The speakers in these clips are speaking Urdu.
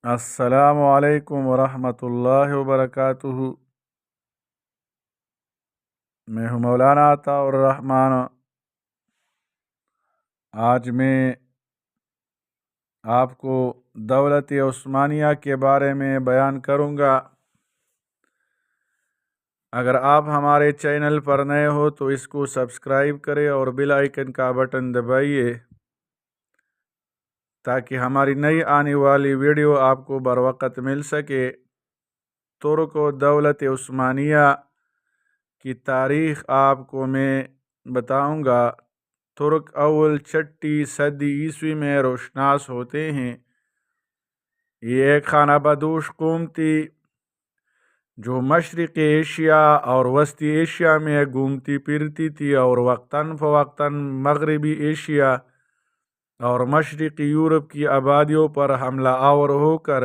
السلام علیکم ورحمۃ اللہ وبرکاتہ۔ میں ہوں مولانا عطاء الرحمن۔ آج میں آپ کو دولت عثمانیہ کے بارے میں بیان کروں گا۔ اگر آپ ہمارے چینل پر نئے ہو تو اس کو سبسکرائب کریں اور بیل آئیکن کا بٹن دبائیے تاکہ ہماری نئی آنے والی ویڈیو آپ کو بروقت مل سکے۔ ترک و دولت عثمانیہ کی تاریخ آپ کو میں بتاؤں گا۔ ترک اول 6 صدی عیسوی میں روشناس ہوتے ہیں۔ یہ ایک خانہ بدوش قوم تھی جو مشرقی ایشیا اور وسطی ایشیا میں گھومتی پھرتی تھی اور وقتاً فوقتاً مغربی ایشیا اور مشرقی یورپ کی آبادیوں پر حملہ آور ہو کر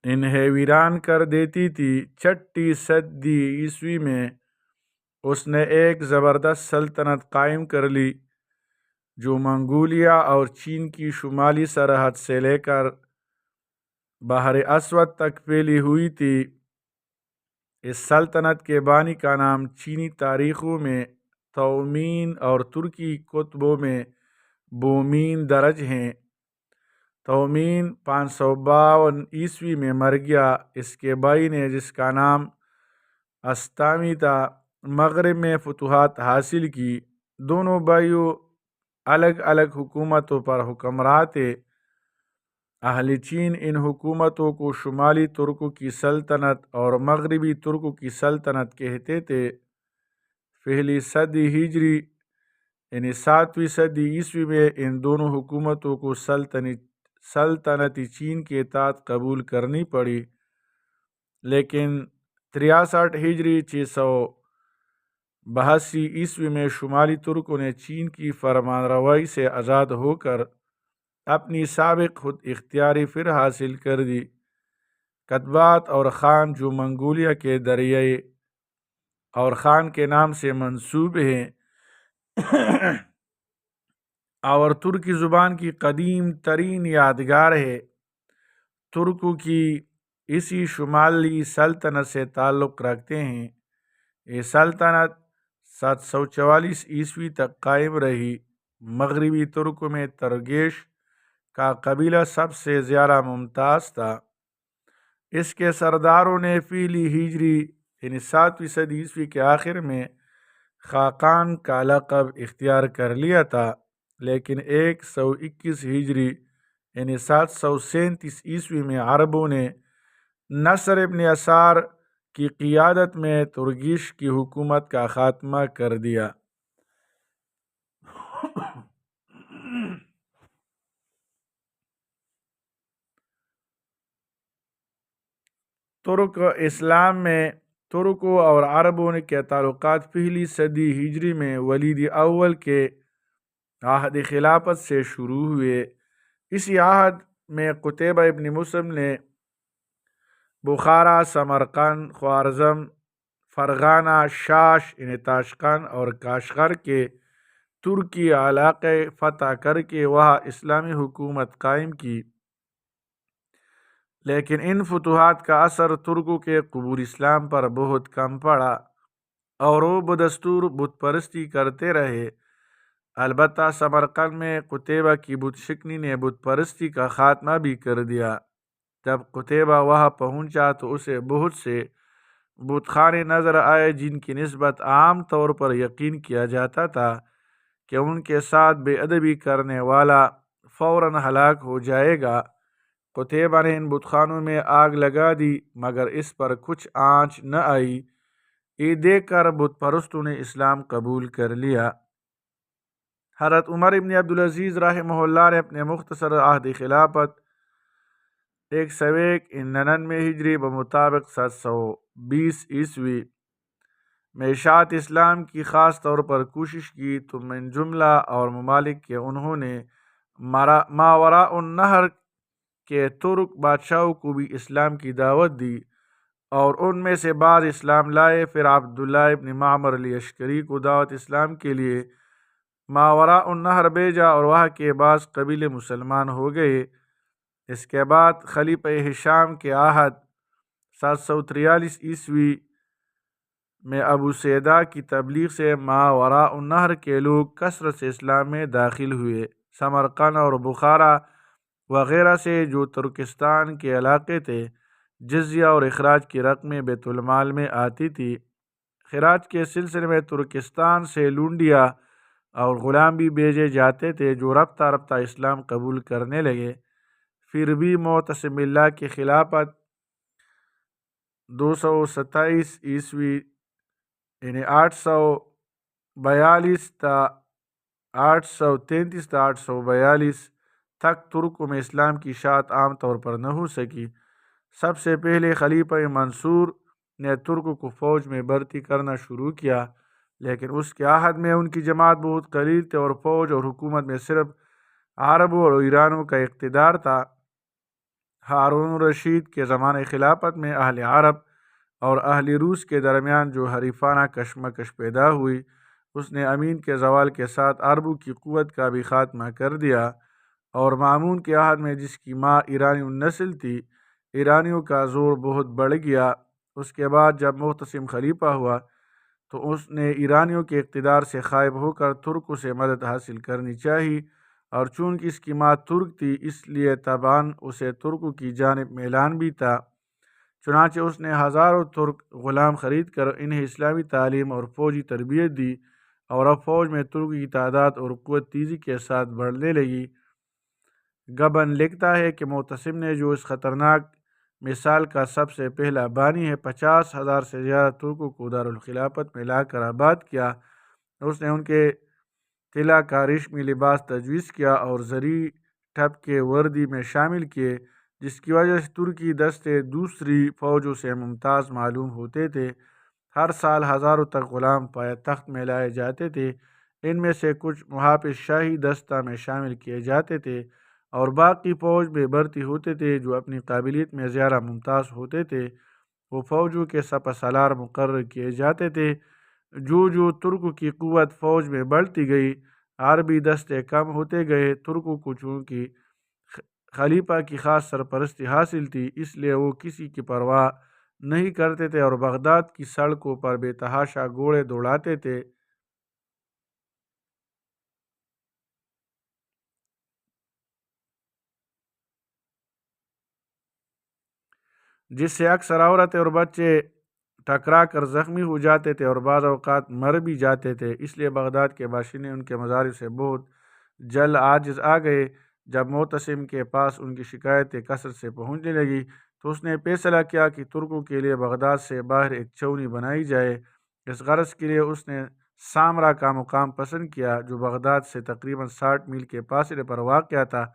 انہیں ویران کر دیتی تھی۔ 6 صدی عیسوی میں اس نے ایک زبردست سلطنت قائم کر لی جو منگولیا اور چین کی شمالی سرحد سے لے کر بحر اسود تک پھیلی ہوئی تھی۔ اس سلطنت کے بانی کا نام چینی تاریخوں میں تومین اور ترکی کتبوں میں بومین درج ہیں۔ تومین 552 عیسوی میں مر گیا۔ اس کے بھائی نے، جس کا نام استامی تھا، مغرب میں فتوحات حاصل کی۔ دونوں بھائیوں الگ الگ حکومتوں پر حکمراں تھے۔ اہل چین ان حکومتوں کو شمالی ترکوں کی سلطنت اور مغربی ترکوں کی سلطنت کہتے تھے۔ پہلی صدی ہجری یعنی 7ویں صدی عیسوی میں ان دونوں حکومتوں کو سلطنتی چین کے تحت قبول کرنی پڑی، لیکن 63 ہجری 682 عیسوی میں شمالی ترکوں نے چین کی فرمان روائی سے آزاد ہو کر اپنی سابق خود اختیاری پھر حاصل کر دی۔ کتبات اور خان، جو منگولیا کے دریائے اور خان کے نام سے منسوب ہیں اور ترکی زبان کی قدیم ترین یادگار ہے، ترکوں کی اسی شمالی سلطنت سے تعلق رکھتے ہیں۔ یہ سلطنت 744 عیسوی تک قائم رہی۔ مغربی ترکوں میں ترگیش کا قبیلہ سب سے زیادہ ممتاز تھا۔ اس کے سرداروں نے پہلی ہجری یعنی 7ویں صدی عیسوی کے آخر میں خاقان کا لقب اختیار کر لیا تھا، لیکن 121 ہجری یعنی 737 عیسوی میں عربوں نے نصر ابن یسار کی قیادت میں ترگیش کی حکومت کا خاتمہ کر دیا۔ ترک اسلام میں ترکوں اور عربوں کے تعلقات پہلی صدی ہجری میں ولید اول کے عہد خلافت سے شروع ہوئے۔ اسی عہد میں قتیبہ ابن مسلم نے بخارا، سمرقند، خوارزم، فرغانہ، شاش یعنی تاشقند اور کاشغر کے ترکی علاقے فتح کر کے وہاں اسلامی حکومت قائم کی، لیکن ان فتوحات کا اثر ترکوں کے قبول اسلام پر بہت کم پڑا اور وہ بدستور بت پرستی کرتے رہے۔ البتہ سمرقند میں قتیبہ کی بت شکنی نے بت پرستی کا خاتمہ بھی کر دیا۔ جب قتیبہ وہاں پہنچا تو اسے بہت سے بت خانے نظر آئے جن کی نسبت عام طور پر یقین کیا جاتا تھا کہ ان کے ساتھ بے ادبی کرنے والا فوراً ہلاک ہو جائے گا۔ قتیبہ نے ان بت خانوں میں آگ لگا دی، مگر اس پر کچھ آنچ نہ آئی۔ یہ دیکھ کر بت پرستوں نے اسلام قبول کر لیا۔ حضرت عمر ابن عبدالعزیز رحمہ اللہ نے اپنے مختصر عہد خلافت 199 ہجری بمطابق 720 عیسوی میں اشاعت اسلام کی خاص طور پر کوشش کی تو من جملہ اور ممالک کے انہوں نے ماوراء النہر کے ترک بادشاہوں کو بھی اسلام کی دعوت دی اور ان میں سے بعض اسلام لائے۔ پھر عبداللہ ابن معمر الاشکری کو دعوت اسلام کے لیے ماوراء النہر بھیجا اور وہاں کے بعض قبیلے مسلمان ہو گئے۔ اس کے بعد خلیفہ ہشام کے عہد 743 میں ابو سیدہ کی تبلیغ سے ماوراء النہر کے لوگ کثرت سے اسلام میں داخل ہوئے۔ سمرقند اور بخارا وغیرہ سے جو ترکستان کے علاقے تھے، جزیہ اور اخراج کی رقمیں بیت المال میں آتی تھی۔ خراج کے سلسلے میں ترکستان سے لونڈیا اور غلام بھی بھیجے جاتے تھے جو رفتہ رفتہ اسلام قبول کرنے لگے۔ پھر بھی معتصم باللہ کی خلافت 227 یعنی 842 تا 833 تا 842 تک ترکوں میں اسلام کی اشاعت عام طور پر نہ ہو سکی۔ سب سے پہلے خلیفہ منصور نے ترکوں کو فوج میں بھرتی کرنا شروع کیا، لیکن اس کے عہد میں ان کی جماعت بہت قلیل تھے اور فوج اور حکومت میں صرف عربوں اور ایرانیوں کا اقتدار تھا۔ ہارون الرشید کے زمانۂ خلافت میں اہل عرب اور اہل روس کے درمیان جو حریفانہ کشمکش پیدا ہوئی، اس نے امین کے زوال کے ساتھ عربوں کی قوت کا بھی خاتمہ کر دیا، اور مامون کے عہد میں جس کی ماں ایرانی النسل تھی، ایرانیوں کا زور بہت بڑھ گیا۔ اس کے بعد جب معتصم خلیفہ ہوا تو اس نے ایرانیوں کے اقتدار سے خائب ہو کر ترکوں سے مدد حاصل کرنی چاہی، اور چونکہ اس کی ماں ترک تھی اس لیے طبعاً اسے ترکوں کی جانب میلان بھی تھا۔ چنانچہ اس نے ہزاروں ترک غلام خرید کر انہیں اسلامی تعلیم اور فوجی تربیت دی، اور اب فوج میں ترکوں کی تعداد اور قوت تیزی کے ساتھ بڑھنے لگی۔ گبن لکھتا ہے کہ معتصم نے جو اس خطرناک مثال کا سب سے پہلا بانی ہے، 50,000 سے زیادہ ترکوں کو دارالخلافت میں لا کر آباد کیا۔ اس نے ان کے قلعہ کا ریشمی لباس تجویز کیا اور زرعی ٹھپ کے وردی میں شامل کیے، جس کی وجہ سے ترکی دستے دوسری فوجوں سے ممتاز معلوم ہوتے تھے۔ ہر سال ہزاروں تک غلام پائے تخت میں لائے جاتے تھے، ان میں سے کچھ محافظ شاہی دستہ میں شامل کیے جاتے تھے اور باقی فوج میں بھرتی ہوتے تھے۔ جو اپنی قابلیت میں زیادہ ممتاز ہوتے تھے وہ فوجوں کے سپہ سالار مقرر کیے جاتے تھے۔ جو ترکوں کی قوت فوج میں بڑھتی گئی، عربی دستے کم ہوتے گئے۔ ترکوں کو چونکہ خلیفہ کی خاص سرپرستی حاصل تھی، اس لیے وہ کسی کی پرواہ نہیں کرتے تھے اور بغداد کی سڑکوں پر بے تحاشا گھوڑے دوڑاتے تھے۔ جس سے اکثر عورتیں اور بچے ٹکرا کر زخمی ہو جاتے تھے اور بعض اوقات مر بھی جاتے تھے۔ اس لیے بغداد کے باشندے ان کے مظاہر سے بہت جلد عاجز آ گئے۔ جب معتصم کے پاس ان کی شکایتیں کثرت سے پہنچنے لگی تو اس نے فیصلہ کیا کہ ترکوں کے لیے بغداد سے باہر ایک چھاؤنی بنائی جائے۔ اس غرض کے لیے اس نے سامرا کا مقام پسند کیا، جو بغداد سے تقریباً 60 میل کے فاصلے پر واقع تھا۔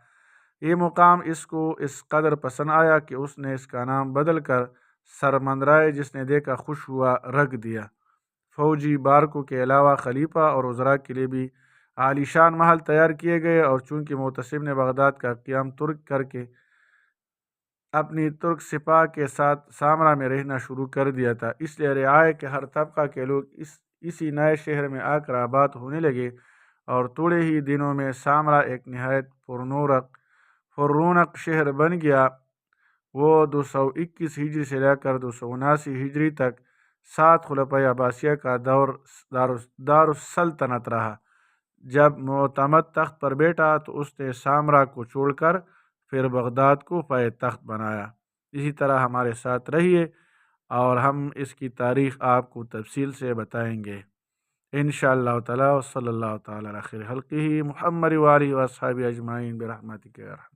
یہ مقام اس کو اس قدر پسند آیا کہ اس نے اس کا نام بدل کر سرمندرائے جس نے دیکھا خوش ہوا رکھ دیا۔ فوجی بارکوں کے علاوہ خلیفہ اور وزراء کے لیے بھی عالیشان محل تیار کیے گئے، اور چونکہ معتصم نے بغداد کا قیام ترک کر کے اپنی ترک سپاہ کے ساتھ سامرا میں رہنا شروع کر دیا تھا، اس لیے رعایا کے ہر طبقہ کے لوگ اسی نئے شہر میں آ کر آباد ہونے لگے، اور تھوڑے ہی دنوں میں سامرا ایک نہایت پررونق شہر بن گیا۔ وہ 221 ہجری سے لے کر 279 ہجری تک 7 خلفائے عباسیہ کا دارالسلطنت رہا۔ جب معتمد تخت پر بیٹھا تو اس نے سامرا کو چھوڑ کر پھر بغداد کو پائے تخت بنایا۔ اسی طرح ہمارے ساتھ رہیے اور ہم اس کی تاریخ آپ کو تفصیل سے بتائیں گے انشاءاللہ تعالی۔ صلی اللہ تعالی علی خیر خلقہ محمد و آلہ و اصحابہ اجمعین برحمتک یا ارحم